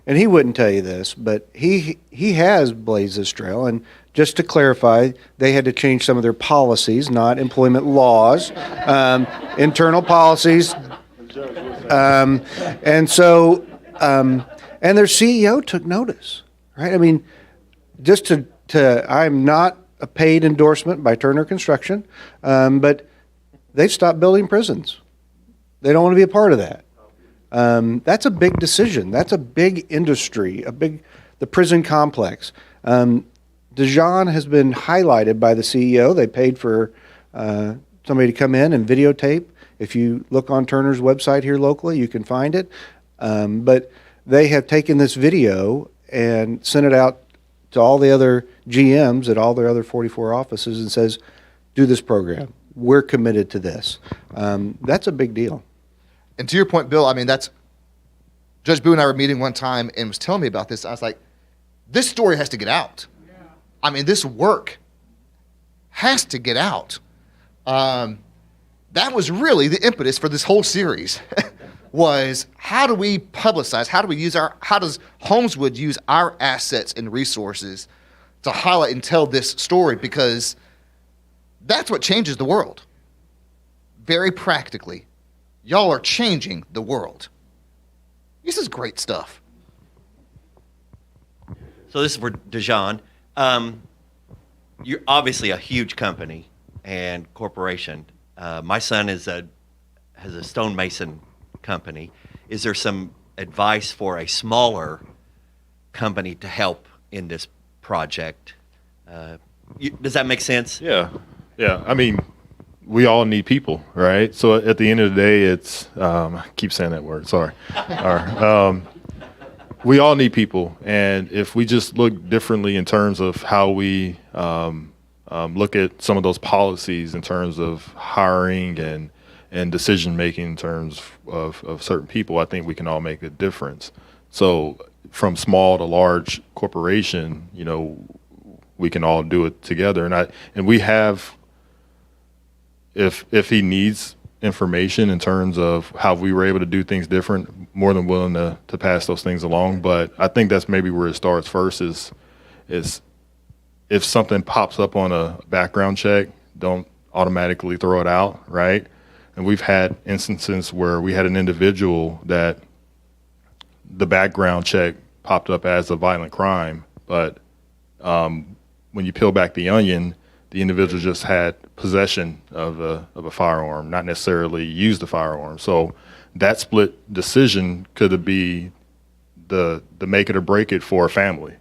And he wouldn't tell you this, but he has blazed this trail. And just to clarify, they had to change some of their policies, not employment laws, internal policies. And so, and their CEO took notice, right? I mean, just I'm not a paid endorsement by Turner Construction, but they've stopped building prisons. They don't want to be a part of that. That's a big decision. That's a big industry, the prison complex. DeJ'on has been highlighted by the CEO. They paid for somebody to come in and videotape. If you look on Turner's website here locally, you can find it. But they have taken this video and sent it out to all the other GMs at all their other 44 offices and says, do this program. We're committed to this. That's a big deal. And to your point, Bill, I mean, Judge Bough and I were meeting one time and was telling me about this. I was like, this story has to get out. Yeah. I mean, this work has to get out. That was really the impetus for this whole series was how do we publicize, how does Holmeswood use our assets and resources to highlight and tell this story, because that's what changes the world. Very practically. Y'all are changing the world. This is great stuff. So this is for DeJ'on. You're obviously a huge company and corporation. My son has a stonemason company. Is there some advice for a smaller company to help in this project? Does that make sense? Yeah. I mean, we all need people, right? So at the end of the day, it's I keep saying that word. Sorry. All right. We all need people, and if we just look differently in terms of how we look at some of those policies in terms of hiring and decision making in terms of certain people, I think we can all make a difference. So from small to large corporation, you know, we can all do it together, and we have. If he needs information in terms of how we were able to do things different, more than willing to pass those things along. But I think that's maybe where it starts first is if something pops up on a background check, don't automatically throw it out, right? And we've had instances where we had an individual that the background check popped up as a violent crime, but when you peel back the onion, the individual just had possession of a firearm, not necessarily used a firearm. So that split decision could be the make it or break it for a family.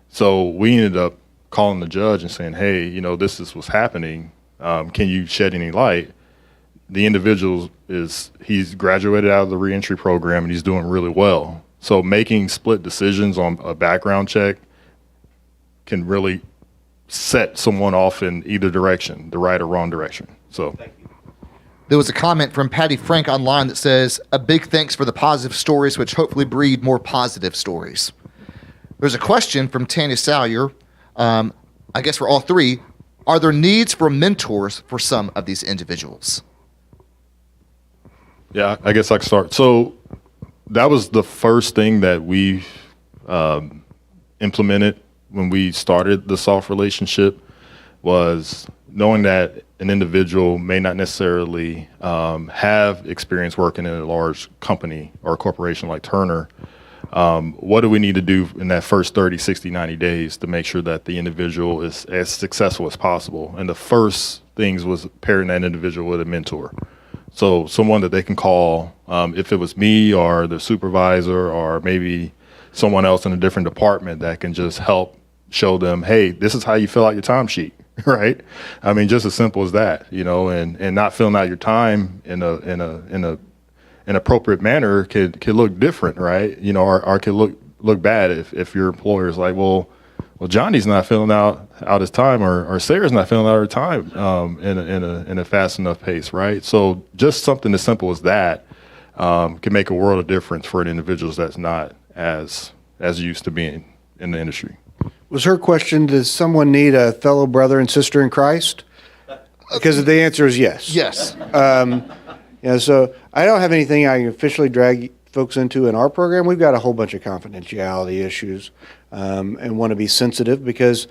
So we ended up calling the judge and saying, hey, you know, this is what's happening. Can you shed any light? The individual he's graduated out of the reentry program and he's doing really well. So making split decisions on a background check can really set someone off in either direction, the right or wrong direction. So, There was a comment from Patty Frank online that says, a big thanks for the positive stories, which hopefully breed more positive stories. There's a question from Tanya Salyer, I guess for all three. Are there needs for mentors for some of these individuals? Yeah, I guess I can start. So that was the first thing that we implemented when we started the soft relationship, was knowing that an individual may not necessarily have experience working in a large company or a corporation like Turner. What do we need to do in that first 30, 60, 90 days to make sure that the individual is as successful as possible? And the first things was pairing that individual with a mentor. So someone that they can call, if it was me or the supervisor or maybe someone else in a different department that can just help show them, hey, this is how you fill out your timesheet, right? I mean, just as simple as that, and not filling out your time in an appropriate manner could look different, right? Or could look bad if your employer is like, well, Johnny's not filling out his time, or Sarah's not filling out her time in a fast enough pace, right? So just something as simple as that can make a world of difference for an individual that's not as used to being in the industry. Was her question, does someone need a fellow brother and sister in Christ? Because the answer is yes. Yes. So I don't have anything I can officially drag folks into in our program. We've got a whole bunch of confidentiality issues and want to be sensitive, because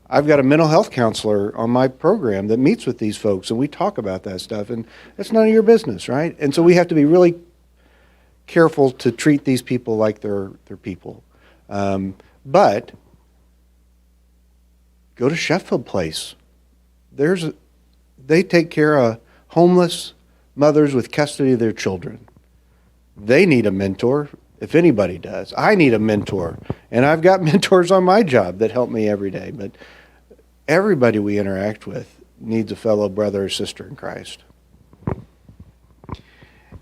I've got a mental health counselor on my program that meets with these folks, and we talk about that stuff, and it's none of your business, right? And so we have to be really careful to treat these people like they're people. But go to Sheffield Place. They take care of homeless mothers with custody of their children. They need a mentor, if anybody does. I need a mentor, and I've got mentors on my job that help me every day. But everybody we interact with needs a fellow brother or sister in Christ.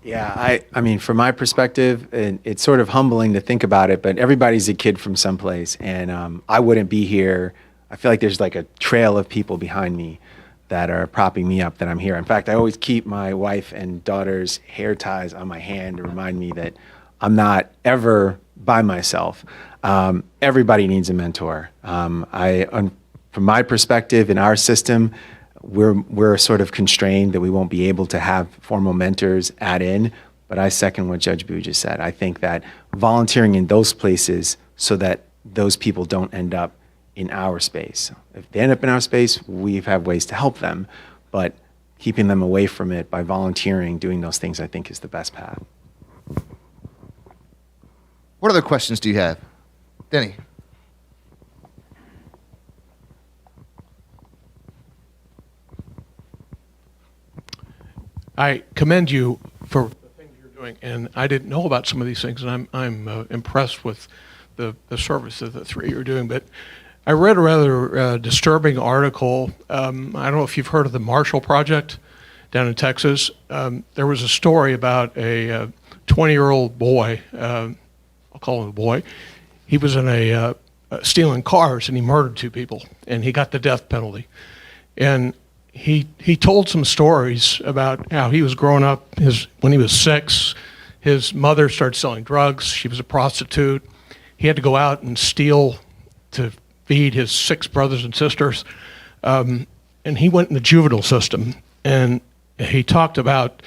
Yeah, I mean, from my perspective, and it's sort of humbling to think about it, but everybody's a kid from someplace, and I wouldn't be here. I feel like there's like a trail of people behind me that are propping me up that I'm here. In fact, I always keep my wife and daughter's hair ties on my hand to remind me that I'm not ever by myself. Everybody needs a mentor. From my perspective, in our system, we're sort of constrained that we won't be able to have formal mentors add in, but I second what Judge Bough just said. I think that volunteering in those places so that those people don't end up in our space. If they end up in our space, we have ways to help them, but keeping them away from it by volunteering, doing those things, I think is the best path. What other questions do you have? Denny? I commend you for the things you're doing, and I didn't know about some of these things, and I'm impressed with the service that the three are doing. But I read a rather disturbing article. I don't know if you've heard of the Marshall Project down in Texas. There was a story about a 20-year-old boy. I'll call him a boy. He was in a stealing cars, and he murdered two people, and he got the death penalty. And he told some stories about how he was growing up. When he was 6, his mother started selling drugs. She was a prostitute. He had to go out and steal to feed his 6 brothers and sisters. And he went in the juvenile system. And he talked about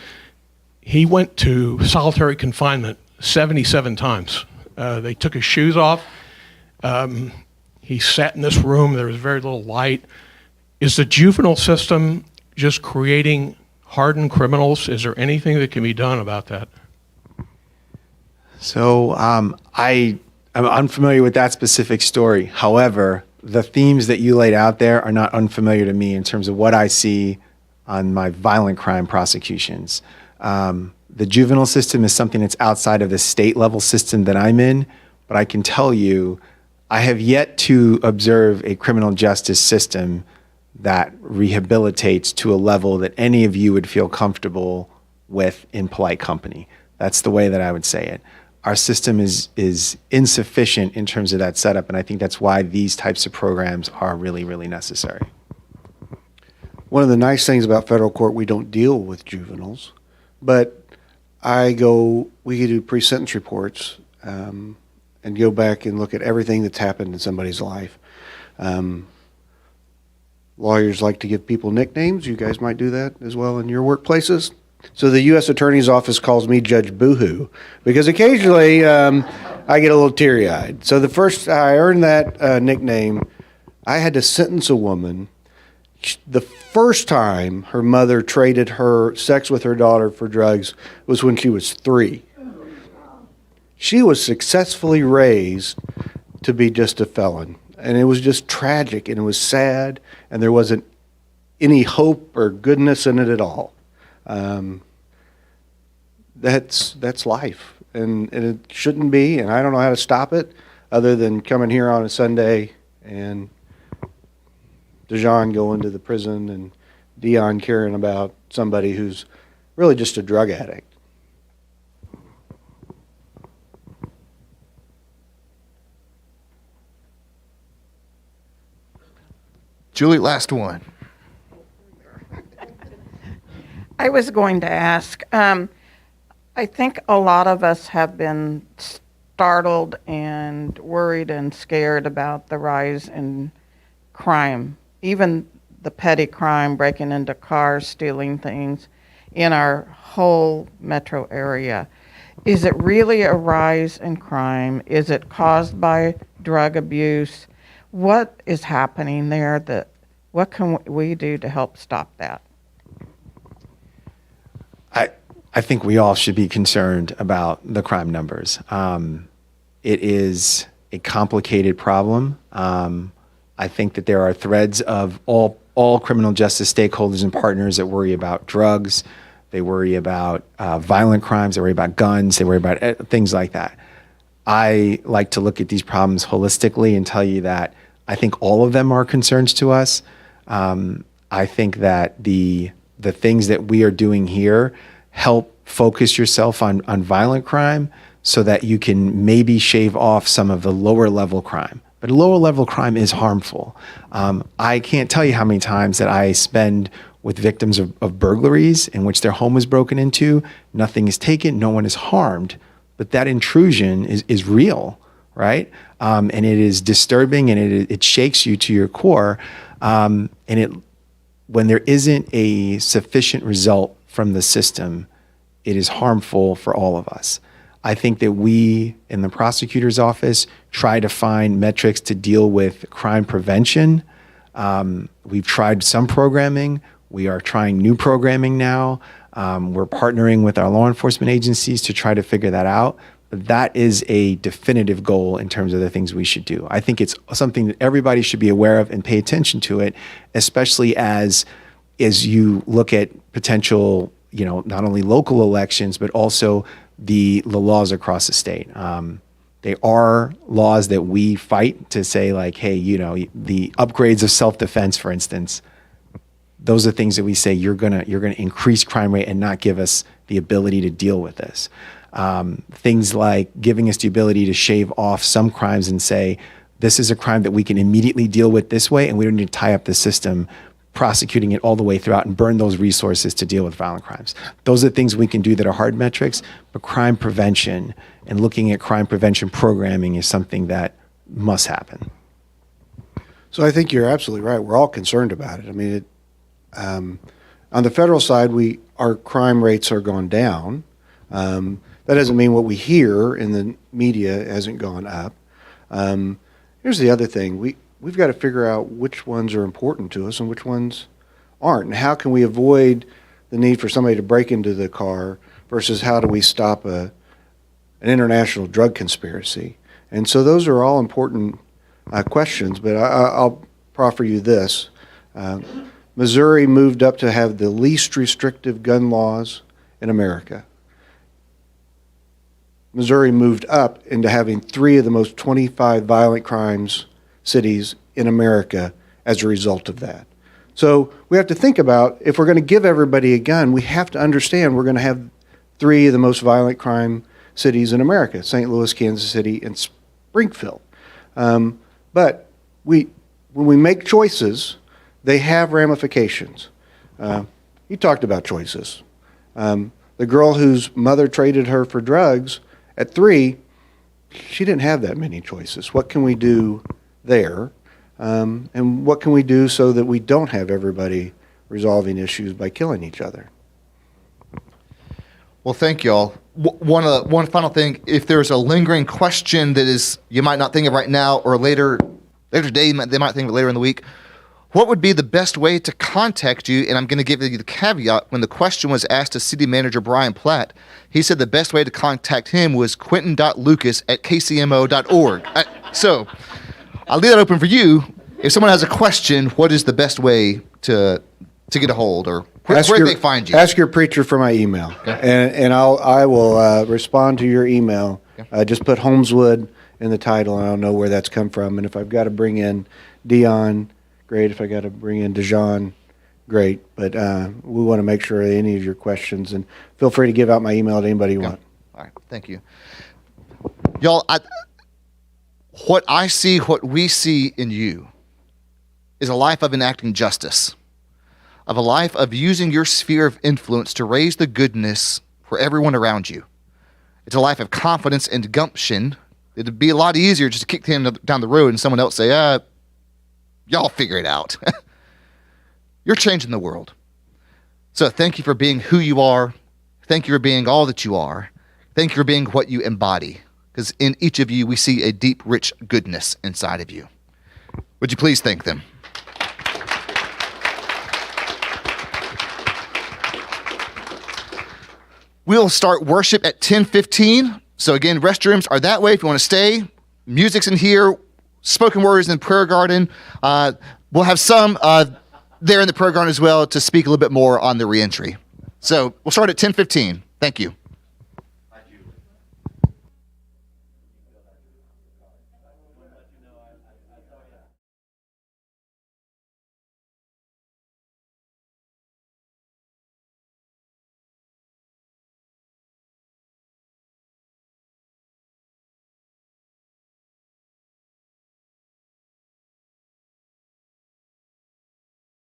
he went to solitary confinement 77 times. They took his shoes off. He sat in this room. There was very little light. Is the juvenile system just creating hardened criminals? Is there anything that can be done about that? So I'm unfamiliar with that specific story. However, the themes that you laid out there are not unfamiliar to me in terms of what I see on my violent crime prosecutions. The juvenile system is something that's outside of the state level system that I'm in, but I can tell you, I have yet to observe a criminal justice system that rehabilitates to a level that any of you would feel comfortable with in polite company. That's the way that I would say it. Our system is insufficient in terms of that setup, and I think that's why these types of programs are really, really necessary. one of the nice things about federal court, we don't deal with juveniles, but we do pre-sentence reports and go back and look at everything that's happened in somebody's life. Lawyers like to give people nicknames. You guys might do that as well in your workplaces. So the U.S. Attorney's Office calls me Judge Bough because occasionally I get a little teary-eyed. So the first I earned that nickname, I had to sentence a woman. The first time her mother traded her sex with her daughter for drugs was when she was 3. She was successfully raised to be just a felon. And it was just tragic, and it was sad, and there wasn't any hope or goodness in it at all. That's life, and it shouldn't be, and I don't know how to stop it other than coming here on a Sunday and DeJ'on going to the prison and Dion caring about somebody who's really just a drug addict. Julie, last one. I was going to ask, I think a lot of us have been startled and worried and scared about the rise in crime, even the petty crime, breaking into cars, stealing things in our whole metro area. Is it really a rise in crime? Is it caused by drug abuse? What is happening there? What can we do to help stop that? I think we all should be concerned about the crime numbers. It is a complicated problem. I think that there are threads of all criminal justice stakeholders and partners that worry about drugs. They worry about violent crimes. They worry about guns. They worry about things like that. I like to look at these problems holistically and tell you that I think all of them are concerns to us. I think that the things that we are doing here help focus yourself on violent crime so that you can maybe shave off some of the lower level crime. But lower level crime is harmful. I can't tell you how many times that I spend with victims of burglaries in which their home was broken into, nothing is taken, no one is harmed, but that intrusion is real, right? And it is disturbing, and it shakes you to your core. When there isn't a sufficient result from the system, it is harmful for all of us. I think that we in the prosecutor's office try to find metrics to deal with crime prevention. We've tried some programming. We are trying new programming now. We're partnering with our law enforcement agencies to try to figure that out. But that is a definitive goal in terms of the things we should do. I think it's something that everybody should be aware of and pay attention to it, especially as you look at potential, not only local elections, but also the laws across the state. They are laws that we fight to say, like, hey, the upgrades of self-defense, for instance, those are things that we say you're gonna increase crime rate and not give us the ability to deal with this. Things like giving us the ability to shave off some crimes and say, this is a crime that we can immediately deal with this way, and we don't need to tie up the system prosecuting it all the way throughout and burn those resources to deal with violent crimes. Those are things we can do that are hard metrics, but crime prevention and looking at crime prevention programming is something that must happen. So I think you're absolutely right. We're all concerned about it. I mean, on the federal side, our crime rates are gone down. That doesn't mean what we hear in the media hasn't gone up. Here's the other thing. We've got to figure out which ones are important to us and which ones aren't. And how can we avoid the need for somebody to break into the car versus how do we stop an international drug conspiracy? And so those are all important questions, but I'll proffer you this. Missouri moved up to have the least restrictive gun laws in America. Missouri moved up into having 3 of the most 25 violent crimes cities in America as a result of that. So we have to think about, if we're going to give everybody a gun, we have to understand we're going to have 3 of the most violent crime cities in America: St. Louis, Kansas City, and Springfield. But when we make choices, they have ramifications. He talked about choices. The girl whose mother traded her for drugs at 3, she didn't have that many choices. What can we do there? And what can we do so that we don't have everybody resolving issues by killing each other? Well, thank y'all. One final thing: if there's a lingering question that is you might not think of right now, or later today, they might think of it later in the week, what would be the best way to contact you? And I'm going to give you the caveat. When the question was asked to City Manager Brian Platt, he said the best way to contact him was quentin.lucas@kcmo.org. So I'll leave that open for you. If someone has a question, what is the best way to get a hold, or where do they find you? Ask your preacher for my email, and I will respond to your email. Just put Holmeswood in the title, and I'll know where that's come from. And if I've got to bring in Dion, great. If I got to bring in DeJ'on, great. But we want to make sure any of your questions, and feel free to give out my email to anybody you want. All right, thank you, y'all. What we see in you is a life of enacting justice, of a life of using your sphere of influence to raise the goodness for everyone around you. It's a life of confidence and gumption. It'd be a lot easier just to kick him down the road and someone else say, y'all figure it out. You're changing the world. So thank you for being who you are. Thank you for being all that you are. Thank you for being what you embody, because in each of you, we see a deep, rich goodness inside of you. Would you please thank them? We'll start worship at 10:15. So again, restrooms are that way if you want to stay. Music's in here. Spoken word is in the prayer garden. We'll have some there in the prayer garden as well to speak a little bit more on the reentry. So we'll start at 10:15. Thank you.